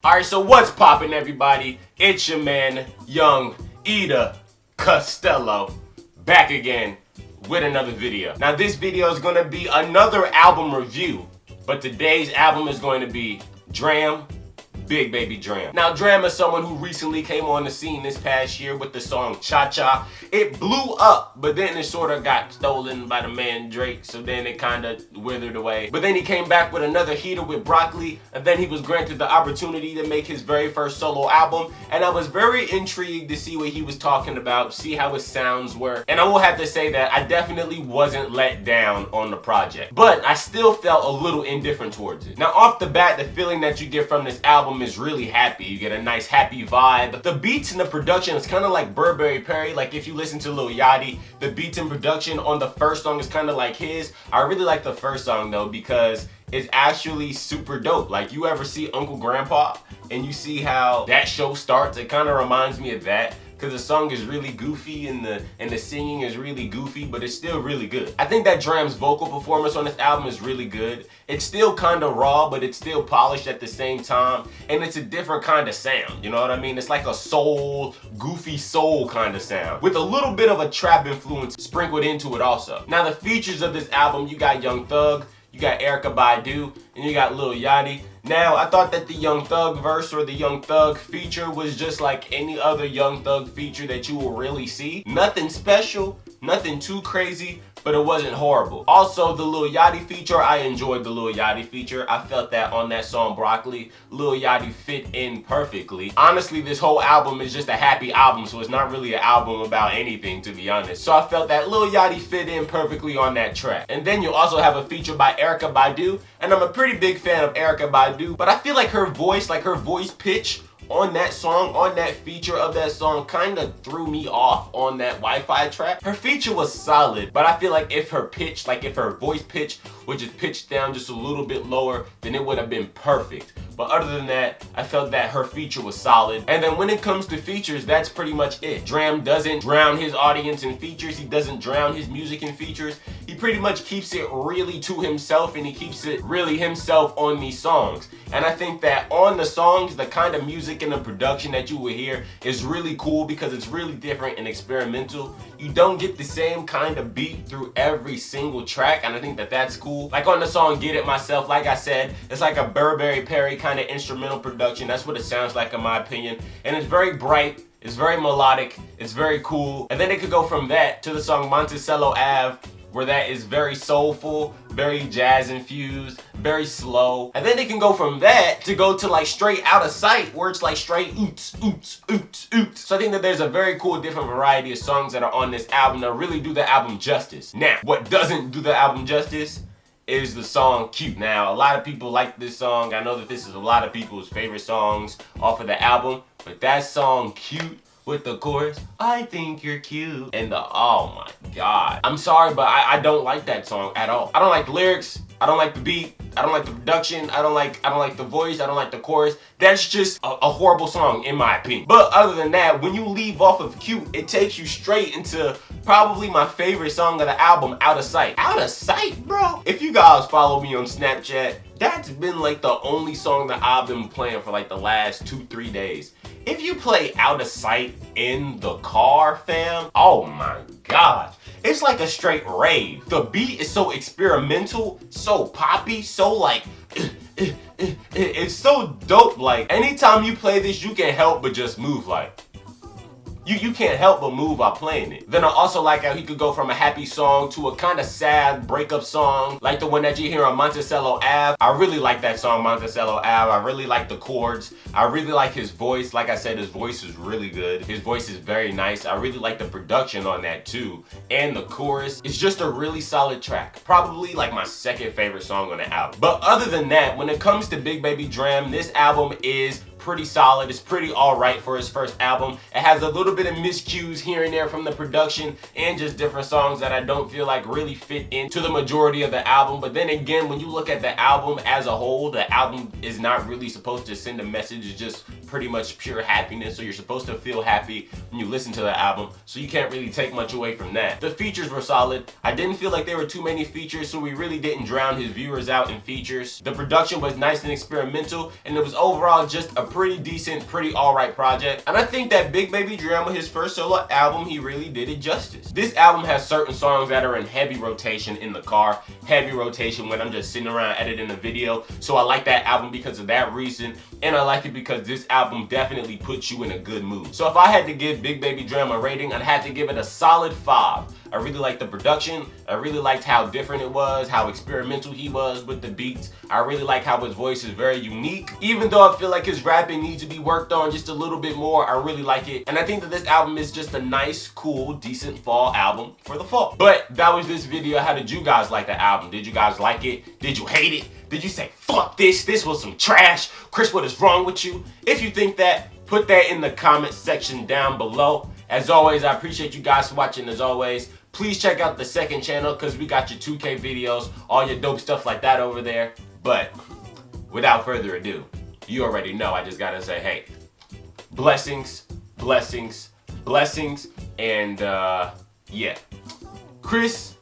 Alright, so what's poppin', everybody? It's your man, Young Ida Costello, back again with another video. Now this video is gonna be another album review, but today's album is going to be D.R.A.M, Big Baby D.R.A.M. Now D.R.A.M is someone who recently came on the scene this past year with the song Cha Cha. It blew up, but then it sort of got stolen by the man Drake, so then it kind of withered away. But then he came back with another heater with Broccoli, and then he was granted the opportunity to make his very first solo album, and I was very intrigued to see what he was talking about, see how his sounds were, and I will have to say that I definitely wasn't let down on the project, but I still felt a little indifferent towards it. Now off the bat, the feeling that you get from this album is really happy. You get a nice happy vibe. The beats and the production is kind of like Burberry Perry. Like if you listen to Lil Yachty, the beats and production on the first song is kind of like his. I really like the first song though because it's actually super dope. Like you ever see Uncle Grandpa and you see how that show starts, it kind of reminds me of that. Because the song is really goofy and the singing is really goofy, but it's still really good. I think that D.R.A.M's vocal performance on this album is really good. It's still kind of raw, but it's still polished at the same time, and it's a different kind of sound, you know what I mean? It's like a soul, goofy soul kind of sound, with a little bit of a trap influence sprinkled into it also. Now the features of this album, you got Young Thug, you got Erykah Badu, and you got Lil Yachty. Now, I thought that the Young Thug verse or the Young Thug feature was just like any other Young Thug feature that you will really see. Nothing special, nothing too crazy, but it wasn't horrible. Also, the Lil Yachty feature, I enjoyed the Lil Yachty feature. I felt that on that song Broccoli, Lil Yachty fit in perfectly. Honestly, this whole album is just a happy album, so it's not really an album about anything, to be honest. So I felt that Lil Yachty fit in perfectly on that track. And then you also have a feature by Erykah Badu, and I'm a pretty big fan of Erykah Badu, but I feel like her voice, pitch on that song, on that feature of that song, kind of threw me off on that Wi-Fi track. Her feature was solid, but I feel like if her pitch, if her voice pitch was just pitched down just a little bit lower, then it would have been perfect. But other than that, I felt that her feature was solid. And then when it comes to features, that's pretty much it. D.R.A.M doesn't drown his audience in features. He doesn't drown his music in features. He pretty much keeps it really to himself, and he keeps it really himself on these songs. And I think that on the songs, the kind of music and the production that you will hear is really cool because it's really different and experimental. You don't get the same kind of beat through every single track, and I think that that's cool. Like on the song Get It Myself, like I said, it's like a Burberry Perry kind of instrumental production. That's what it sounds like in my opinion. And it's very bright, it's very melodic, it's very cool. And then it could go from that to the song Monticello Ave, where that is very soulful, very jazz infused, very slow. And then it can go from that to go to like straight Out of Sight, where it's like straight oots, oots, oots, oots. So I think that there's a very cool different variety of songs that are on this album that really do the album justice. Now, what doesn't do the album justice is the song Cute. Now, a lot of people like this song. I know that this is a lot of people's favorite songs off of the album, but that song Cute, with the chorus, I think you're cute, and the, oh my god. I'm sorry, but I don't like that song at all. I don't like the lyrics, I don't like the beat, I don't like the production, I don't like the voice, I don't like the chorus. That's just a horrible song in my opinion. But other than that, when you leave off of Cute, it takes you straight into probably my favorite song of the album, Out of Sight. Out of Sight, bro? If you guys follow me on Snapchat, that's been like the only song that I've been playing for like the last 2-3 days. If you play Out of Sight in the car, fam, oh my gosh. It's like a straight rave. The beat is so experimental, so poppy, so like, it's so dope. Like, anytime you play this, you can't help but just move like. You can't help but move while playing it. Then I also like how he could go from a happy song to a kind of sad breakup song, like the one that you hear on Monticello Ave. I really like that song, Monticello Ave. I really like the chords. I really like his voice. Like I said, his voice is really good. His voice is very nice. I really like the production on that too. And the chorus. It's just a really solid track. Probably like my second favorite song on the album. But other than that, when it comes to Big Baby D.R.A.M, this album is pretty solid. It's pretty alright for his first album. It has a little bit of miscues here and there from the production and just different songs that I don't feel like really fit into the majority of the album. But then again, when you look at the album as a whole, the album is not really supposed to send a message. It's just pretty much pure happiness. So you're supposed to feel happy when you listen to the album. So you can't really take much away from that. The features were solid. I didn't feel like there were too many features, so we really didn't drown his viewers out in features. The production was nice and experimental, and it was overall just a pretty decent, pretty alright project. And I think that Big Baby D.R.A.M, his first solo album, he really did it justice. This album has certain songs that are in heavy rotation in the car, heavy rotation when I'm just sitting around editing a video. So I like that album because of that reason, and I like it because this album definitely puts you in a good mood. So if I had to give Big Baby D.R.A.M a rating, I'd have to give it a solid 5. I really liked the production. I really liked how different it was, how experimental he was with the beats. I really like how his voice is very unique. Even though I feel like his rapping needs to be worked on just a little bit more, I really like it. And I think that this album is just a nice, cool, decent fall album for the fall. But that was this video. How did you guys like the album? Did you guys like it? Did you hate it? Did you say, fuck this, this was some trash? Chris, what is wrong with you? If you think that, put that in the comment section down below. As always, I appreciate you guys for watching as always. Please check out the second channel because we got your 2K videos, all your dope stuff like that over there. But without further ado, you already know I just gotta say, hey, blessings, blessings, blessings, and yeah. Chris